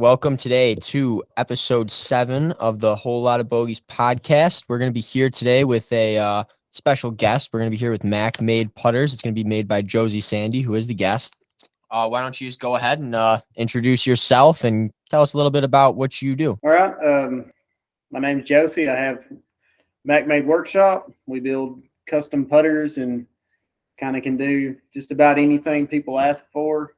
welcome today to episode 7 of the Whole Lotta Bogeys podcast. We're going to be here today with a special guest. We're going to be here with Mack Made Putters. It's going to be made by Josey Sandy, who is the guest. Why don't you just go ahead and introduce yourself and tell us a little bit about what you do? All right. My name's Josey. I have Mack Made Workshop. We build custom putters and kind of can do just about anything people ask for.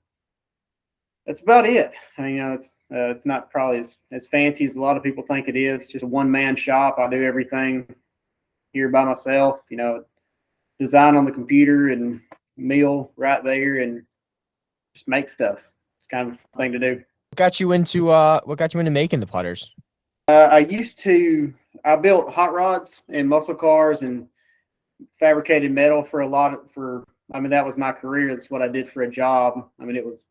That's about it. I mean, it's not probably as fancy as a lot of people think it is. Just a one-man shop. I do everything here by myself. Design on the computer and mill right there and just make stuff. It's kind of a thing to do. What got you into making the putters? I built hot rods and muscle cars and fabricated metal that was my career. That's what I did for a job. I mean, it was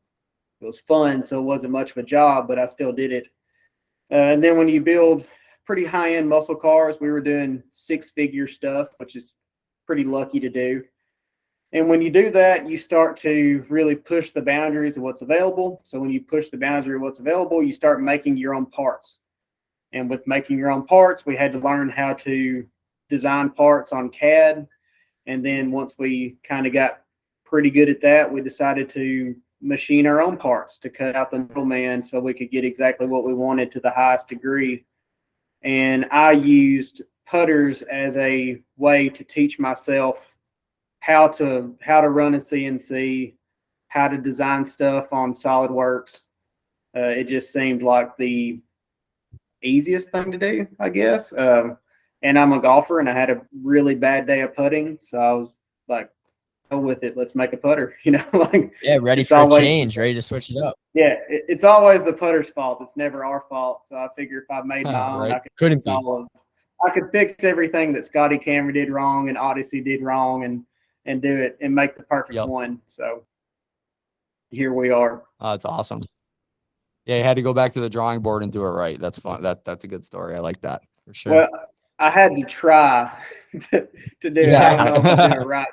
fun, so it wasn't much of a job, but I still did it. And then when you build pretty high-end muscle cars, we were doing six-figure stuff, which is pretty lucky to do. And when you do that, you start to really push the boundaries of what's available. So when you push the boundary of what's available, you start making your own parts. And with making your own parts, we had to learn how to design parts on CAD. And then once we kind of got pretty good at that, we decided to machine our own parts to cut out the middleman so we could get exactly what we wanted to the highest degree. And I used putters as a way to teach myself how to run a CNC, how to design stuff on SolidWorks. It just seemed like the easiest thing to do, I guess. And I'm a golfer, and I had a really bad day of putting, so I was like, go with it. Let's make a putter. Ready for a change, ready to switch it up. Yeah, it's always the putter's fault. It's never our fault. So I figure if I made my own, right. I could fix everything that Scotty Cameron did wrong and Odyssey did wrong and do it and make the perfect one. So here we are. Oh, that's awesome. Yeah, you had to go back to the drawing board and do it right. That's fun. That's a good story. I like that for sure. Well, I had to try to do it. I don't know if I'll do it right.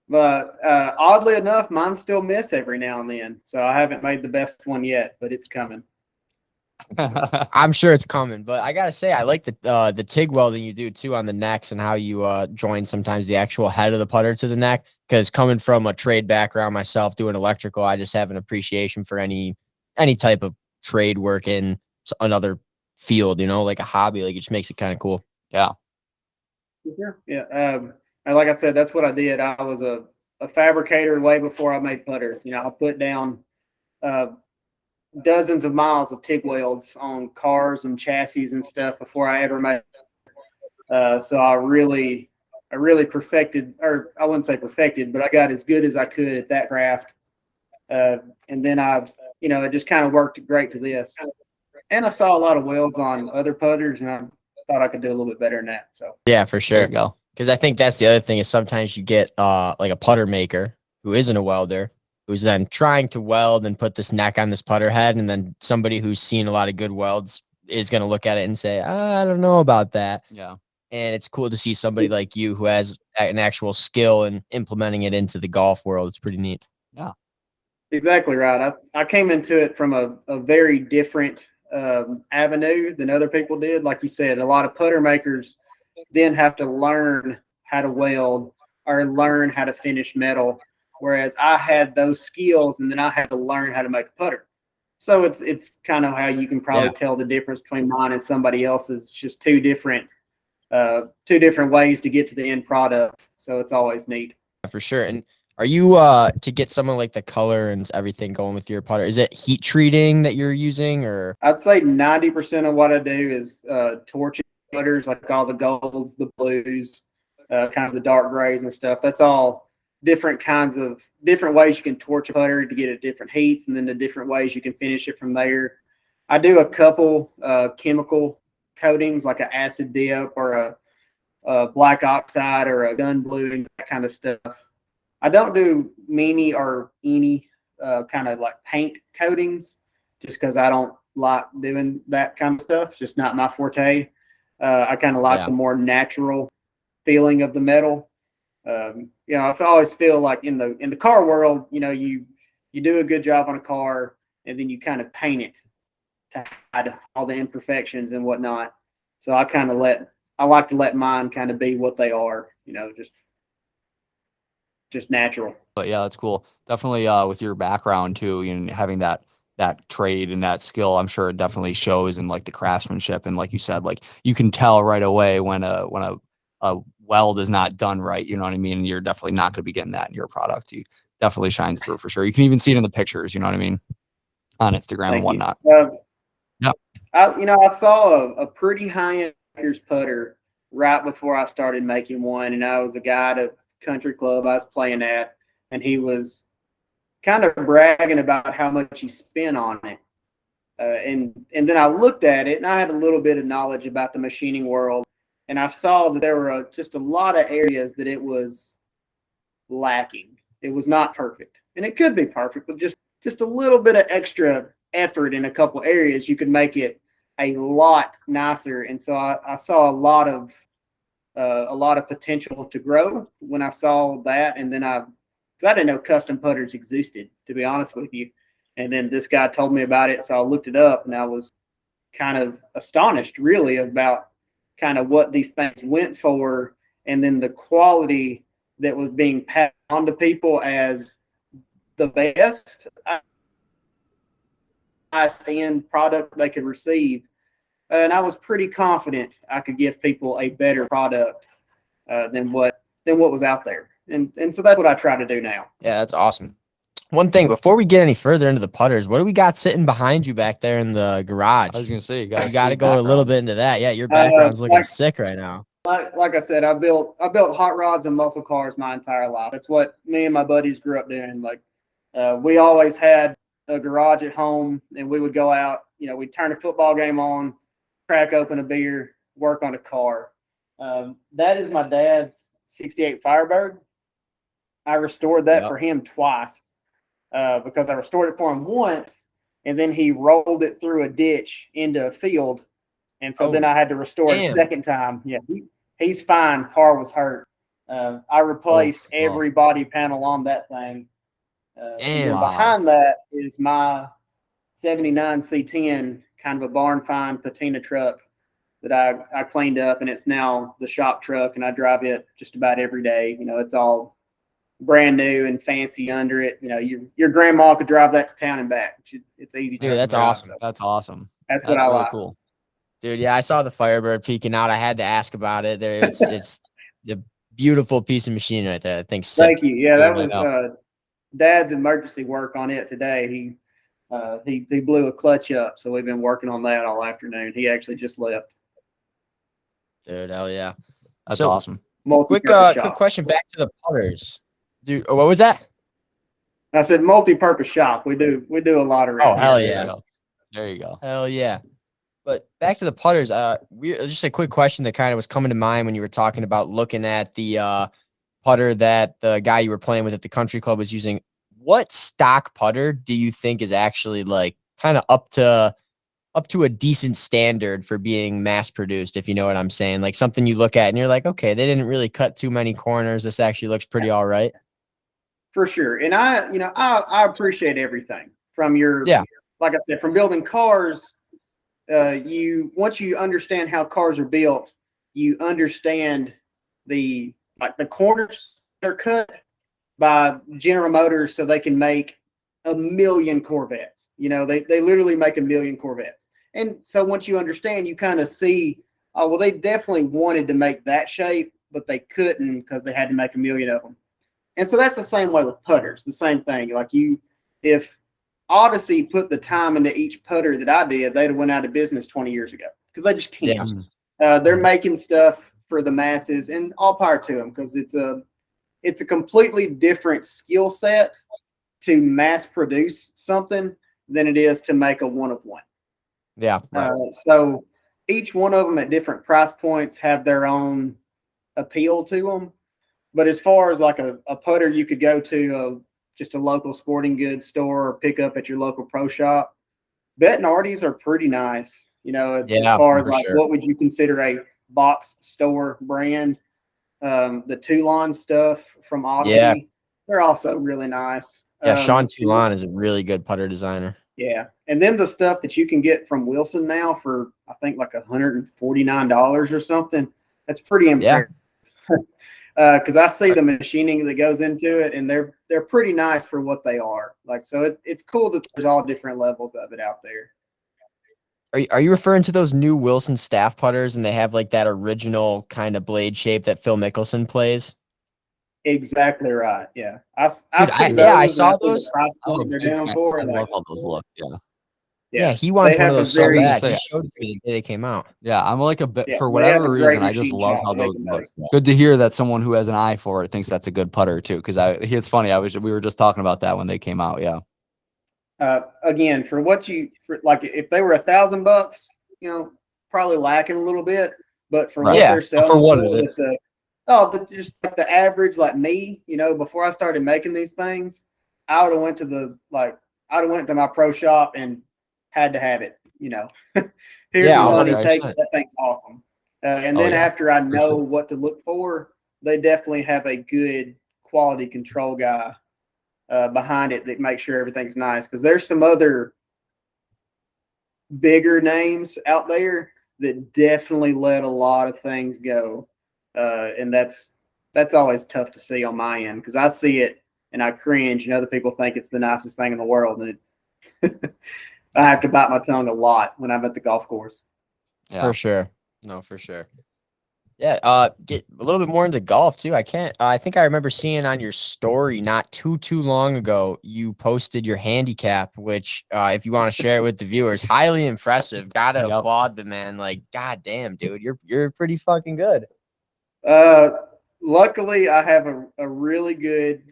But oddly enough, mine still miss every now and then. So I haven't made the best one yet, but it's coming. I'm sure it's coming. But I got to say, I like the TIG welding you do, too, on the necks and how you join sometimes the actual head of the putter to the neck. Because coming from a trade background myself, doing electrical, I just have an appreciation for any type of trade work in another field, like a hobby. Like, it just makes it kind of cool. Yeah. Sure. Yeah. And like I said, that's what I did. I was a fabricator way before I made putter. I put down dozens of miles of TIG welds on cars and chassis and stuff before I ever made. So I really perfected, or I wouldn't say perfected, but I got as good as I could at that craft. And then it just kind of worked great to this. And I saw a lot of welds on other putters, and I thought I could do a little bit better than that. So yeah, for sure. There you go. Because I think that's the other thing is sometimes you get like a putter maker who isn't a welder, who's then trying to weld and put this neck on this putter head. And then somebody who's seen a lot of good welds is going to look at it and say, I don't know about that. Yeah. And it's cool to see somebody like you who has an actual skill in implementing it into the golf world. It's pretty neat. Yeah. Exactly right. I came into it from a very different avenue than other people did. Like you said, a lot of putter makers then have to learn how to weld or learn how to finish metal, whereas I had those skills and then I had to learn how to make a putter. So it's kind of how you can probably tell the difference between mine and somebody else's. It's just two different ways to get to the end product. So it's always neat. For sure. And are you to get someone like the color and everything going with your putter? Is it heat treating that you're using, or? I'd say 90% of what I do is torching putters, like all the golds, the blues, kind of the dark grays and stuff. That's all different ways you can torch a putter to get at different heats, and then the different ways you can finish it from there. I do a couple chemical coatings, like an acid dip or a black oxide or a gun blue and that kind of stuff. I don't do many or any kind of like paint coatings just because I don't like doing that kind of stuff. It's just not my forte. I kind of like the more natural feeling of the metal. I always feel like in the car world, you do a good job on a car and then you kind of paint it. to hide all the imperfections and whatnot. So I like to let mine kind of be what they are, just natural. But yeah, that's cool. Definitely with your background too, having that trade and that skill, I'm sure it definitely shows in like the craftsmanship. And like you said, like you can tell right away when a weld is not done right. You know what I mean? And you're definitely not going to be getting that in your product. You definitely shines through for sure. You can even see it in the pictures. You know what I mean? On Instagram and whatnot. Yep. I saw a pretty high-end putter right before I started making one, and I was a guy at a country club I was playing at, and he was kind of bragging about how much he spent on it. And then I looked at it, and I had a little bit of knowledge about the machining world, and I saw that there were just a lot of areas that it was lacking. It was not perfect, and it could be perfect, but just a little bit of extra effort in a couple areas, you could make it a lot nicer. And so I saw a lot of potential to grow when I saw that. And then because I didn't know custom putters existed, to be honest with you. And then this guy told me about it, so I looked it up, and I was kind of astonished, really, about kind of what these things went for, and then the quality that was being passed on to people as the best end product they could receive. And I was pretty confident I could give people a better product than what was out there. And so that's what I try to do now. Yeah, that's awesome. One thing before we get any further into the putters, what do we got sitting behind you back there in the garage? I was gonna say, you got to go a little bit into that. Yeah, your background's looking sick right now. Like I said, I built hot rods and muscle cars my entire life. That's what me and my buddies grew up doing. Like we always had a garage at home, and we would go out. We'd turn a football game on, crack open a beer, work on a car. That is my dad's '68 Firebird. I restored that for him twice because I restored it for him once, and then he rolled it through a ditch into a field, and so then I had to restore it a second time. Yeah, he's fine. Car was hurt. I replaced every body panel on that thing. Behind that is my '79 C10, kind of a barn find patina truck that I cleaned up, and it's now the shop truck, and I drive it just about every day. It's all brand new and fancy under it. Your grandma could drive that to town and back. It's easy. Dude, that's awesome. That's awesome. That's what I really like. Cool. Dude, yeah, I saw the Firebird peeking out. I had to ask about it. It's a beautiful piece of machine right there. I think. Thank you. Yeah, that was Dad's emergency work on it today. He blew a clutch up, so we've been working on that all afternoon. He actually just left. Dude, hell yeah, that's awesome. Quick question back to the putters, dude. What was that? I said multi-purpose shop. We do a lot of. Oh hell yeah! There you go. Hell yeah. But back to the putters. Just a quick question that kind of was coming to mind when you were talking about looking at the putter that the guy you were playing with at the country club was using. What stock putter do you think is actually like kind of up to a decent standard for being mass produced, if you know what I'm saying? Like something you look at and you're like, okay, they didn't really cut too many corners. This actually looks pretty all right. For sure. And I appreciate everything from like I said, from building cars. Once you understand how cars are built, you understand the corners that are cut by General Motors so they can make 1 million Corvettes. They literally make 1 million Corvettes. And so once you understand, you kind of see, oh, well, they definitely wanted to make that shape, but they couldn't because they had to make 1 million of them. And so that's the same way with putters, the same thing. Like if Odyssey put the time into each putter that I did, they'd have went out of business 20 years ago because they just can't. Yeah. They're making stuff for the masses, and all power to them because it's a completely different skill set to mass produce something than it is to make a one of one. Yeah. Right. So each one of them at different price points have their own appeal to them. But as far as like a putter you could go to just a local sporting goods store or pick up at your local pro shop, Bettinardi's are pretty nice. As far as like what would you consider a box store brand? The Toulon stuff from Odyssey, they're also really nice. Yeah, Sean Toulon is a really good putter designer. Yeah, And then the stuff that you can get from Wilson now for, I think, like $149 or something. That's pretty impressive. Because I see the machining that goes into it, and they're pretty nice for what they are. Like, so it's cool that there's all different levels of it out there. Are you referring to those new Wilson staff putters, and they have like that original kind of blade shape that Phil Mickelson plays? Exactly right. Yeah, I saw those. The price point they're down for. I love how those look. Yeah. Yeah, he wants one of those so bad. He showed it to me the day they came out. Yeah, I'm like a bit for they have whatever a great reason. I just machine love shop how to make those them look. better. Good to hear that someone who has an eye for it thinks that's a good putter too. Because it's funny. We were just talking about that when they came out. Yeah. Again, for like if they were $1,000, probably lacking a little bit. But for what they're selling, for what it is. Just like the average, like me, before I started making these things, I would have went to my pro shop and had to have it. Here's the money, take it. That thing's awesome. And then after I know what to look for, they definitely have a good quality control guy behind it that makes sure everything's nice. Because there's some other bigger names out there that definitely let a lot of things go. And that's always tough to see on my end, because I see it and I cringe, and other people think it's the nicest thing in the world. And I have to bite my tongue a lot when I'm at the golf course. Yeah. For sure. No, for sure. Yeah. Get a little bit more into golf too. I think I remember seeing on your story not too long ago, you posted your handicap, which, if you want to share it with the viewers, highly impressive. Gotta applaud the man. Like, God damn, dude, you're pretty fucking good. Luckily I have a really good,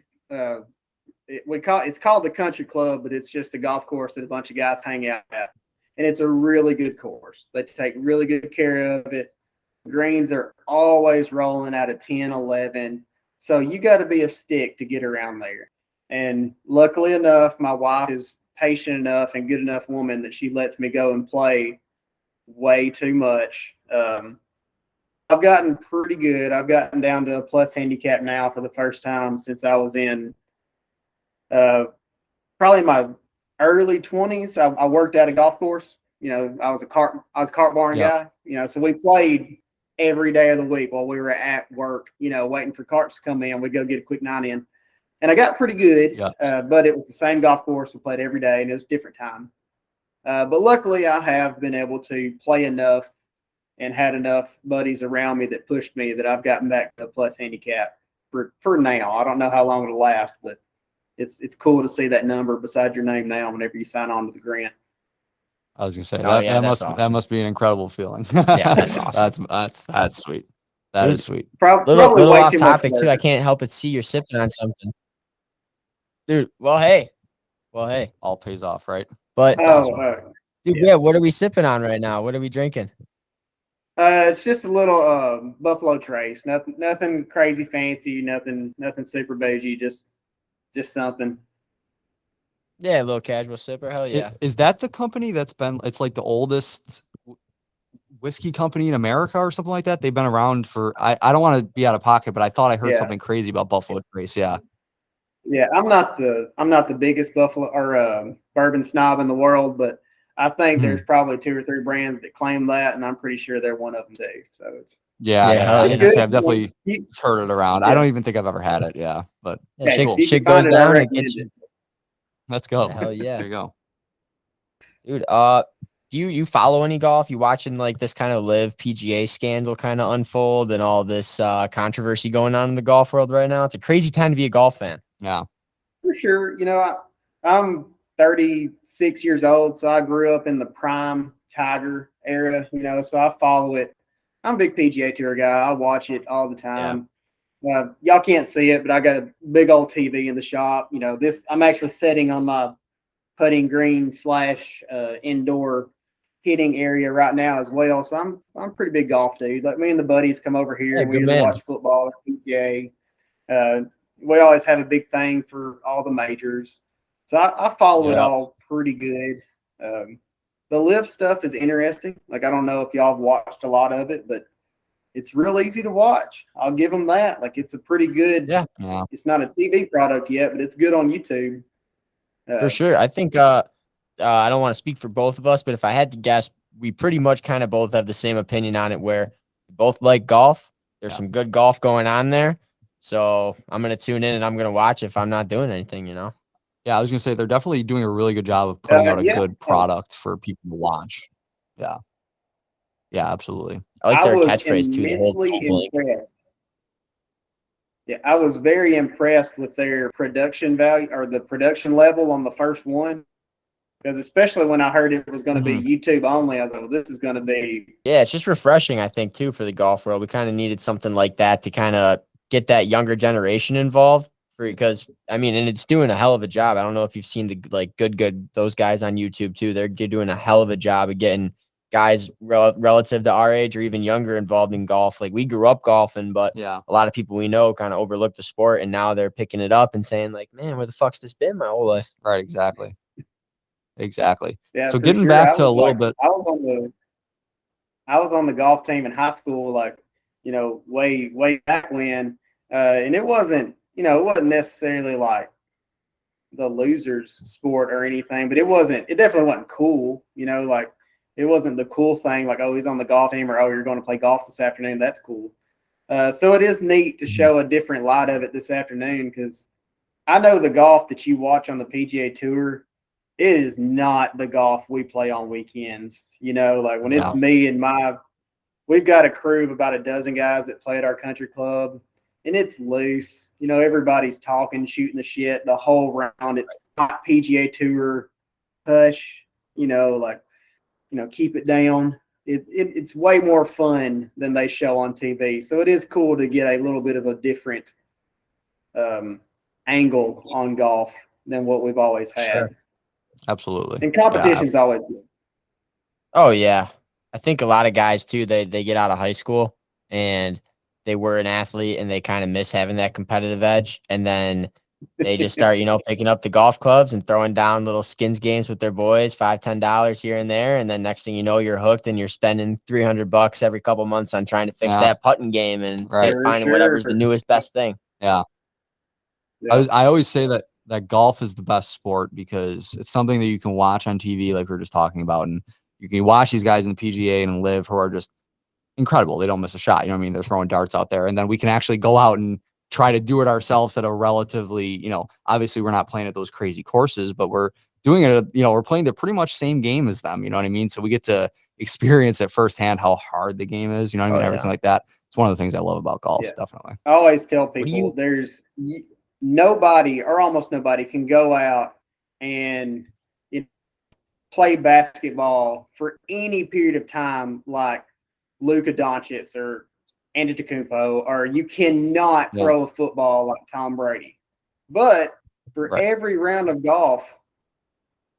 it's called the country club, but it's just a golf course that a bunch of guys hang out at. And it's a really good course. They take really good care of it. Greens are always rolling out of 10, 11. So you got to be a stick to get around there. And luckily enough, my wife is patient enough and good enough woman that she lets me go and play way too much. I've gotten pretty good. I've gotten down to a plus handicap now for the first time since I was in probably my early 20s. I worked at a golf course. I was a cart barn guy. So we played every day of the week while we were at work, waiting for carts to come in. We'd go get a quick 9 in. And I got pretty good, but it was the same golf course. We played every day, and it was a different time. But luckily, I have been able to play enough and had enough buddies around me that pushed me that I've gotten back to a plus handicap for now. I don't know how long it'll last, but it's cool to see that number beside your name now whenever you sign on to the grant. I was gonna say that must be an incredible feeling. Yeah, that's awesome. That's sweet. That is sweet. Little off topic too. I can't help but see you're sipping on something, dude. Well, hey, all pays off, right? But dude, what are we sipping on right now? What are we drinking? It's just a little Buffalo Trace. Nothing crazy fancy. Nothing super bougie. Just something. Yeah, a little casual sipper. Hell yeah. Is that the company it's like the oldest whiskey company in America or something like that? They've been around for, I don't want to be out of pocket, but I thought I heard something crazy about Buffalo Trace. Yeah. Yeah. I'm not the biggest Buffalo or bourbon snob in the world, but I think there's probably 2 or 3 brands that claim that, and I'm pretty sure they're one of them too. So it's I've definitely heard it around. I don't even think I've ever had it. Yeah, but shit goes down and gets you. Let's go. Hell yeah. There you go. Dude, do you follow any golf? You watching like this kind of live PGA scandal kind of unfold and all this controversy going on in the golf world right now? It's a crazy time to be a golf fan. Yeah. For sure. I'm 36 years old, so I grew up in the prime Tiger era, so I follow it. I'm a big PGA Tour guy. I watch it all the time. Y'all can't see it, but I got a big old TV in the shop. I'm actually sitting on my putting green / indoor hitting area right now as well. So I'm a pretty big golf dude. Like, me and the buddies come over here and we watch football at PGA. We always have a big thing for all the majors. So I follow it all pretty good. The live stuff is interesting. Like, I don't know if y'all have watched a lot of it, but it's real easy to watch. I'll give them that. Like, it's a pretty good. Yeah. It's not a TV product yet, but it's good on YouTube. For sure. I think I don't want to speak for both of us, but if I had to guess, we pretty much kind of both have the same opinion on it where we both like golf. There's some good golf going on there. So I'm going to tune in and I'm going to watch if I'm not doing anything, you know? Yeah, I was gonna say they're definitely doing a really good job of putting out a Yeah. good product for people to watch. Yeah. Yeah, absolutely. I like I their was catchphrase too. The whole immensely blink. impressed. Yeah, I was very impressed with their production value or the production level on the first one. Because especially when I heard it was going to be YouTube only, I was like, well, this is going to be. Yeah, it's just refreshing, I think, too, for the golf world. We kind of needed something like that to kind of get that younger generation involved. Because I mean, and it's doing a hell of a job. I don't know if you've seen the like good those guys on YouTube too. They're doing a hell of a job of getting guys relative to our age or even younger involved in golf. Like we grew up golfing, but Yeah. a lot of people we know kind of overlooked the sport, and now they're picking it up and saying like, "Man, where the fuck's this been my whole life?" Right, exactly. Exactly. Yeah, So for getting sure. back to a little bit. I was on the golf team in high school, like, you know, way back when, and it wasn't necessarily like the losers sport or anything, but it definitely wasn't cool, you know, like it wasn't the cool thing, like, oh, he's on the golf team or, oh, you're going to play golf this afternoon. That's cool. So it is neat to show a different light of it this afternoon because I know the golf that you watch on the PGA Tour, it is not the golf we play on weekends. You know, like when it's me and we've got a crew of about a dozen guys that play at our country club, and it's loose. You know, everybody's talking, shooting the shit the whole round. It's not PGA Tour hush. You know, like, you know, keep it down. It's way more fun than they show on TV. So it is cool to get a little bit of a different angle on golf than what we've always had. Sure. Absolutely. And competition's always good. Oh yeah. I think a lot of guys too, they get out of high school and they were an athlete and they kind of miss having that competitive edge. And then they just start, you know, picking up the golf clubs and throwing down little skins games with their boys, $5-10 here and there. And then next thing you know, you're hooked and you're spending $300 every couple months on trying to fix that putting game and finding whatever's the newest best thing. Yeah. I always say that golf is the best sport because it's something that you can watch on TV, like we are just talking about, and you can watch these guys in the PGA and Live who are just incredible. They don't miss a shot. You know what I mean? They're throwing darts out there, and then we can actually go out and try to do it ourselves at a relatively, you know, obviously we're not playing at those crazy courses, but we're doing it. You know, we're playing the pretty much same game as them. You know what I mean? So we get to experience it firsthand how hard the game is. You know what I mean? Everything like that. It's one of the things I love about golf. Definitely. I always tell people nobody or almost nobody can go out and play basketball for any period of time like Luka Doncic or Antetokounmpo, or you cannot throw a football like Tom Brady. But for every round of golf,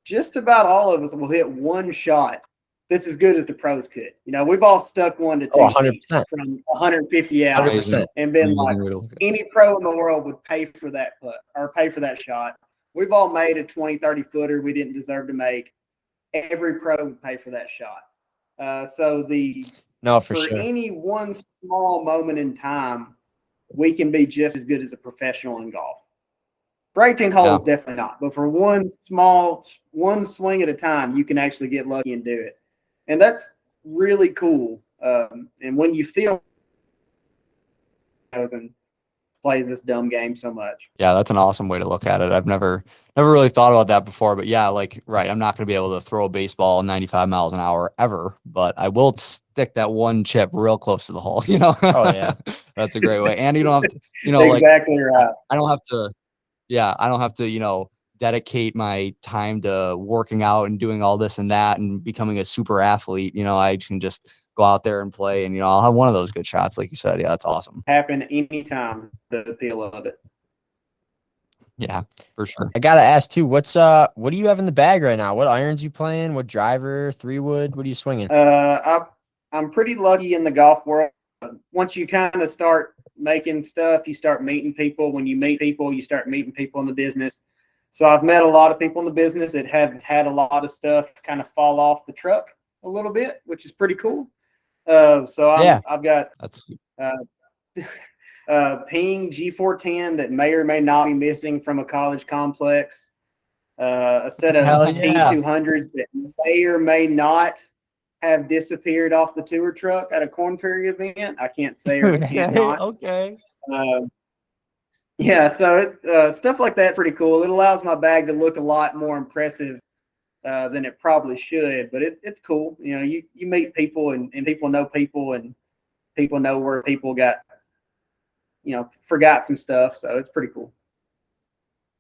just about all of us will hit one shot that's as good as the pros could. You know, we've all stuck 1 to 2 feet from 150 out and been like, any pro in the world would pay for that putt or pay for that shot. We've all made a 20, 30 footer we didn't deserve to make. Every pro would pay for that shot. For any one small moment in time, we can be just as good as a professional in golf. For 18 holes, definitely not. But for one swing at a time, you can actually get lucky and do it. And that's really cool. And when you feel and plays this dumb game so much. Yeah, that's an awesome way to look at it. I've never really thought about that before, but yeah, like, I'm not going to be able to throw a baseball 95 miles an hour ever, but I will stick that one chip real close to the hole, you know? Oh yeah. That's a great way. And you don't have to, you know, exactly right. I don't have to, you know, dedicate my time to working out and doing all this and that and becoming a super athlete. You know, I can just go out there and play and, you know, I'll have one of those good shots. Like you said. Yeah, that's awesome. Happen anytime, the appeal of it. Yeah, for sure. I got to ask too, what do you have in the bag right now? What irons you playing? What driver, 3-wood? What are you swinging? I'm pretty lucky in the golf world. Once you kind of start making stuff, you start meeting people. When you meet people, you start meeting people in the business. So I've met a lot of people in the business that have had a lot of stuff kind of fall off the truck a little bit, which is pretty cool. I've got Ping G410 that may or may not be missing from a college complex. a set of Hell yeah. T200s that may or may not have disappeared off the tour truck at a Corn Ferry event. I can't say or can't not. Okay. Yeah, so stuff like that's pretty cool. It allows my bag to look a lot more impressive than it probably should, but it's cool. You know, you meet people and people know people, and people know where people got, you know, forgot some stuff. So it's pretty cool.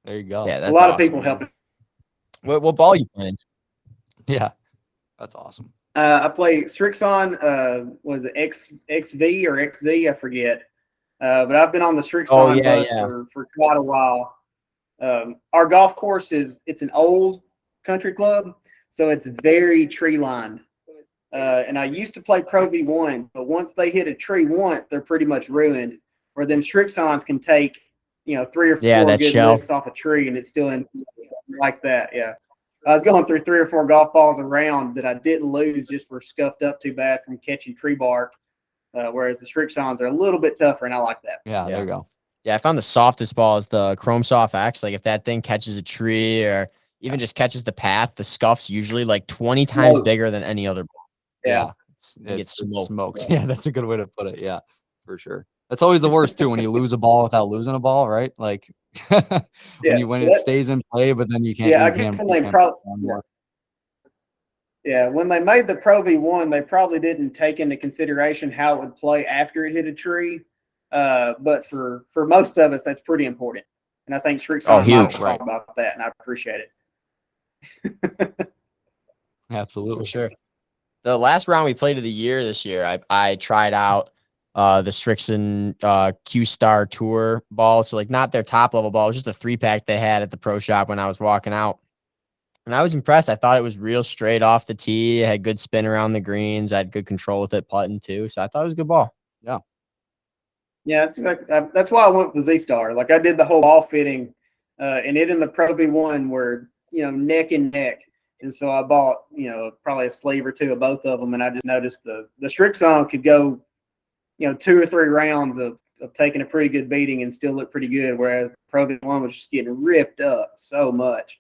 There you go. Yeah, A that's lot of awesome, people man. help. What ball you playing? Yeah, that's awesome. I play Strixon, was it XV or XZ? I forget. But I've been on the Strixon bus for quite a while. Our golf course it's an old country club, so it's very tree lined. And I used to play Pro V1, but once they hit a tree once, they're pretty much ruined. Where them Strixons can take, you know, 3 or 4 good licks off a tree and it's still in like that. Yeah. I was going through 3 or 4 golf balls around that I didn't lose, just were scuffed up too bad from catching tree bark. Whereas the Strixons are a little bit tougher, and I like that. Yeah, there you go. Yeah, I found the softest ball is the Chrome Soft X. Like if that thing catches a tree or even just catches the path, the scuff's usually like 20 times bigger than any other ball. Yeah. It's smoked. Yeah, that's a good way to put it. Yeah, for sure. That's always the worst too, when you lose a ball without losing a ball, right? Like when it stays in play, but then you can't. Yeah, when they made the Pro V1, they probably didn't take into consideration how it would play after it hit a tree. But for most of us, that's pretty important. And I think Strixon might talk about that, and I appreciate it. Absolutely. For sure. The last round we played of the year this year, I tried out the Strixon Q Star Tour ball. So like not their top level ball, it was just a 3-pack they had at the pro shop when I was walking out. And I was impressed. I thought it was real straight off the tee. It had good spin around the greens. I had good control with it putting too. So I thought it was a good ball. Yeah. Yeah, that's why I went with the Z-Star. Like I did the whole ball fitting, and it in the Pro V1 were, you know, neck and neck. And so I bought, you know, probably a sleeve or 2 of both of them, and I just noticed the Strixon could go, you know, 2 or 3 rounds of taking a pretty good beating and still look pretty good, whereas the Pro V1 was just getting ripped up so much.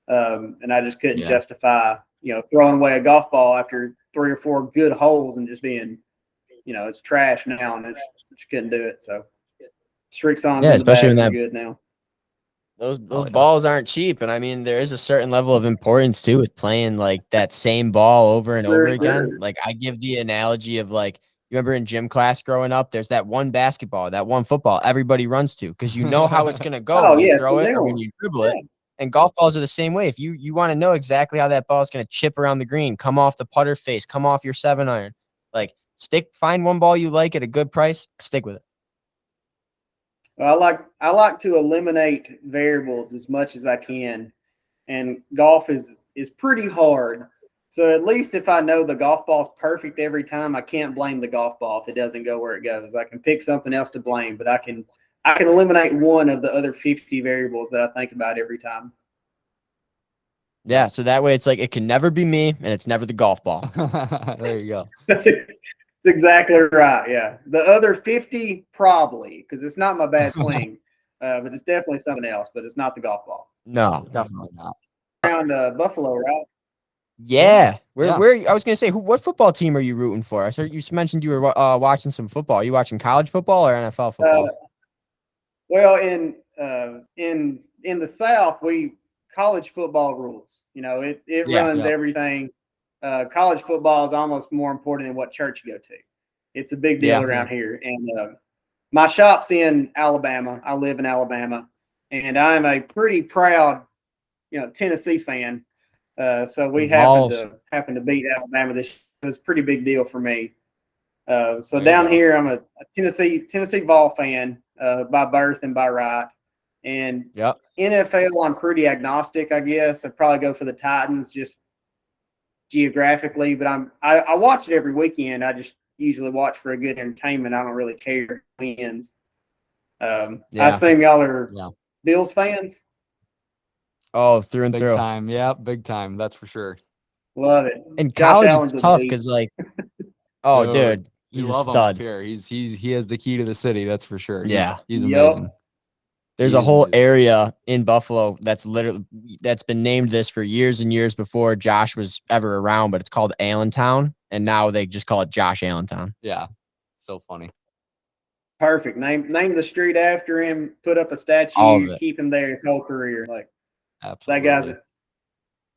And I just couldn't justify, you know, throwing away a golf ball after 3 or 4 good holes and just being, you know, it's trash now, and just couldn't do it. So Strixon's in the especially when bag, good now. Those balls aren't cheap, and I mean there is a certain level of importance too with playing like that same ball over and over again. Like I give the analogy of like, you remember in gym class growing up, there's that one basketball, that one football everybody runs to because you know how it's gonna go when you throw it or when you dribble it. And golf balls are the same way. If you want to know exactly how that ball is gonna chip around the green, come off the putter face, come off your 7-iron, like find one ball you like at a good price, stick with it. I like to eliminate variables as much as I can, and golf is pretty hard. So at least if I know the golf ball's perfect every time, I can't blame the golf ball if it doesn't go where it goes. I can pick something else to blame, but I can eliminate one of the other 50 variables that I think about every time. Yeah, so that way it's like it can never be me, and it's never the golf ball. There you go. That's exactly right. Yeah, the other 50 probably, because it's not my bad swing, but it's definitely something else. But it's not the golf ball. No, definitely not. Around Buffalo, right? Yeah. Where I was gonna say, what football team are you rooting for? I heard you mentioned you were watching some football. Are you watching college football or NFL football? Well, in the South, college football rules. You know, it runs everything. College football is almost more important than what church you go to. It's a big deal around here. And my shop's in Alabama. I live in Alabama, and I'm a pretty proud, you know, Tennessee fan. So we happen to beat Alabama this year. It was a pretty big deal for me. So down here, I'm a Tennessee Vol fan by birth and by right. And NFL, I'm pretty agnostic, I guess. I'd probably go for the Titans just geographically, but I watch it every weekend. I just usually watch for a good entertainment. I don't really care who wins. I assume y'all are Bills fans. Oh, through and big through. Time. Yeah, big time. That's for sure. Love it. And college is tough because like, dude, he's a stud. He has the key to the city. That's for sure. Yeah, he's amazing. There's He a is whole amazing. area in Buffalo that's been named this for years and years before Josh was ever around, but it's called Allentown, and now they just call it Josh Allentown. Yeah, so funny. Perfect. Name the street after him. Put up a All of statue. it. Keep him there his whole career. Like Absolutely. that guy's.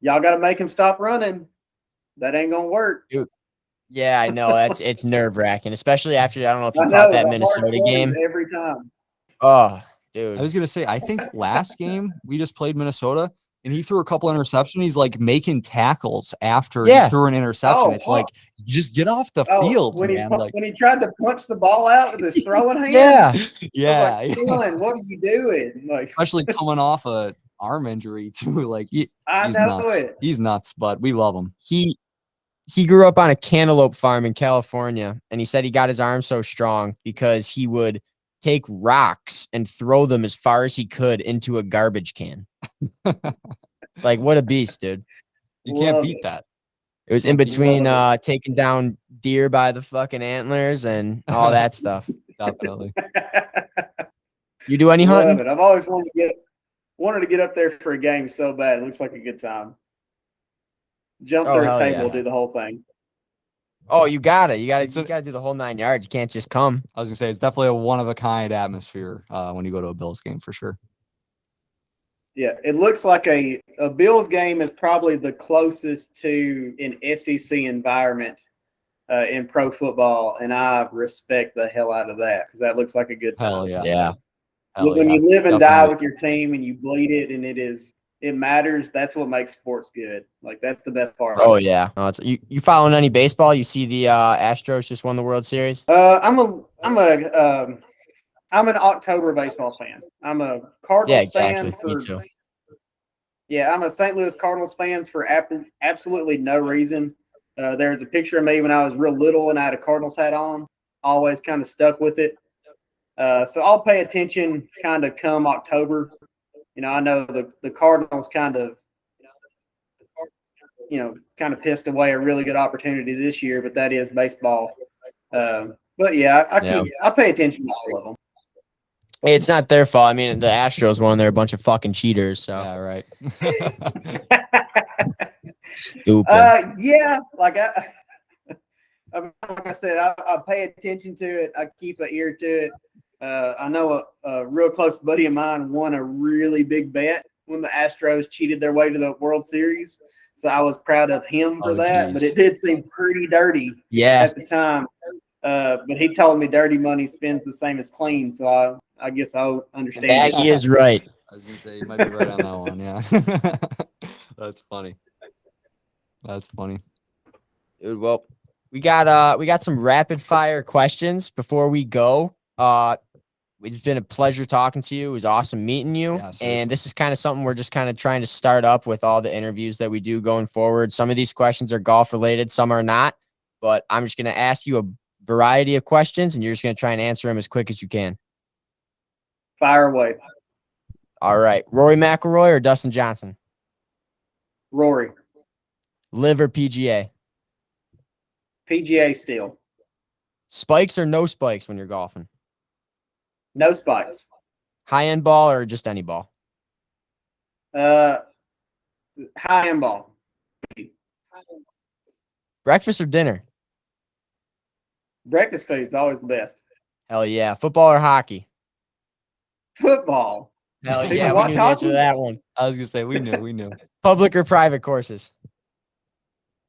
Y'all got to make him stop running. That ain't gonna work. Yeah, I know. It's nerve wracking, especially after I don't know if you I caught know that the Minnesota hard plays game. every time. Oh, I dude. was gonna say, I think last game we just played Minnesota, and he threw a couple interceptions. He's like making tackles after he Yeah. threw an interception. Oh, It's like, just get off the field, when man. Like, he tried to punch the ball out with his throwing hand. Yeah. yeah, I was like, son, what are you doing? Like, especially coming off a arm injury too. Like, he's I know nuts. it. He's nuts, but we love him. He grew up on a cantaloupe farm in California, and he said he got his arm so strong because he would take rocks and throw them as far as he could into a garbage can. Like, what a beast, dude. You can't Love beat it. that. It was in Can't beat between Love taking down deer by the fucking antlers and all that stuff. Definitely. You do any Love hunting? it. I've always wanted to get up there for a game so bad. It looks like a good time. Jump Oh, through a hell table, yeah. do the whole thing. Oh, you gotta do the whole 9 yards. You can't just come. I was gonna say it's definitely a one of a kind atmosphere when you go to a Bills game for sure. Yeah, it looks like a Bills game is probably the closest to an SEC environment in pro football, and I respect the hell out of that because that looks like a good time. Hell yeah. Yeah. Hell When yeah. you live and die Definitely. with your team and you bleed it and it matters, that's what makes sports good. Like that's the best part. Oh yeah. No, you following any baseball? You see the Astros just won the World Series? I'm an October baseball fan. I'm a Cardinals Yeah, exactly. fan Me for too. yeah, I'm a St. Louis Cardinals fan for absolutely no reason. There's a picture of me when I was real little and I had a Cardinals hat on. Always kind of stuck with it. So I'll pay attention kind of come October. You know, I know the Cardinals kind of pissed away a really good opportunity this year, but that is baseball. But yeah, I pay attention to all of them. It's not their fault. I mean, the Astros won. They're a bunch of fucking cheaters. So Yeah, right. stupid. Yeah, like I said, I pay attention to it. I keep an ear to it. I know a real close buddy of mine won a really big bet when the Astros cheated their way to the World Series. So I was proud of him for that, but geez. it did seem pretty dirty Yeah. at the time. But he told me dirty money spends the same as clean, so I guess I'll understand. That he is right. I was gonna say you might be right on that one. Yeah. That's funny. That's funny. Dude, well, we got some rapid fire questions before we go. It's been a pleasure talking to you. It was awesome meeting you. Yeah, seriously. And this is kind of something we're just kind of trying to start up with all the interviews that we do going forward. Some of these questions are golf related, some are not. But I'm just going to ask you a variety of questions, and you're just going to try and answer them as quick as you can. Fire away. All right. Rory McIlroy or Dustin Johnson? Rory. Live or PGA? PGA still. Spikes or no spikes when you're golfing? No spikes. High end ball or just any ball? High end ball. Breakfast or dinner? Breakfast food's always the best. Hell yeah. Football or hockey? Football. Hell People yeah. We watch knew the answer to hockey? that one. I was gonna say we knew. Public or private courses?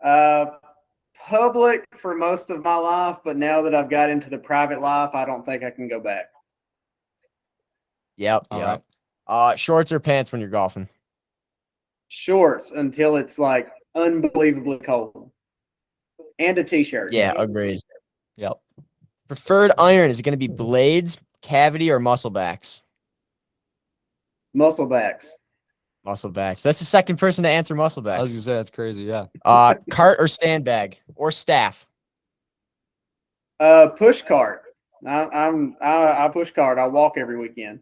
Public for most of my life, but now that I've got into the private life, I don't think I can go back. Yep. All Yep. Shorts or pants when you're golfing? Shorts until it's like unbelievably cold. And a t-shirt. Yeah, agreed. Yep. Preferred iron, is it going to be blades, cavity, or muscle backs? Muscle backs. Muscle backs. That's the second person to answer muscle I was backs. gonna say that's crazy. Yeah. Cart or stand bag or staff? Push cart. I push cart. I walk every weekend.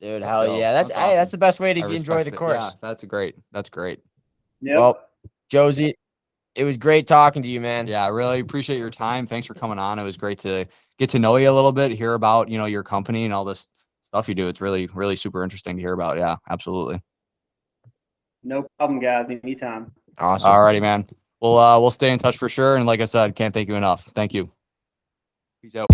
Dude, Let's hell go. yeah. That's That's awesome. the best way to I enjoy respect the it. course. Yeah, that's great. That's great. Yep. Well, Josey, it was great talking to you, man. Yeah, I really appreciate your time. Thanks for coming on. It was great to get to know you a little bit, hear about, your company and all this stuff you do. It's really, really super interesting to hear about. Yeah, absolutely. No problem, guys. Anytime. Awesome. All righty, man. We'll stay in touch for sure. And like I said, can't thank you enough. Thank you. Peace out.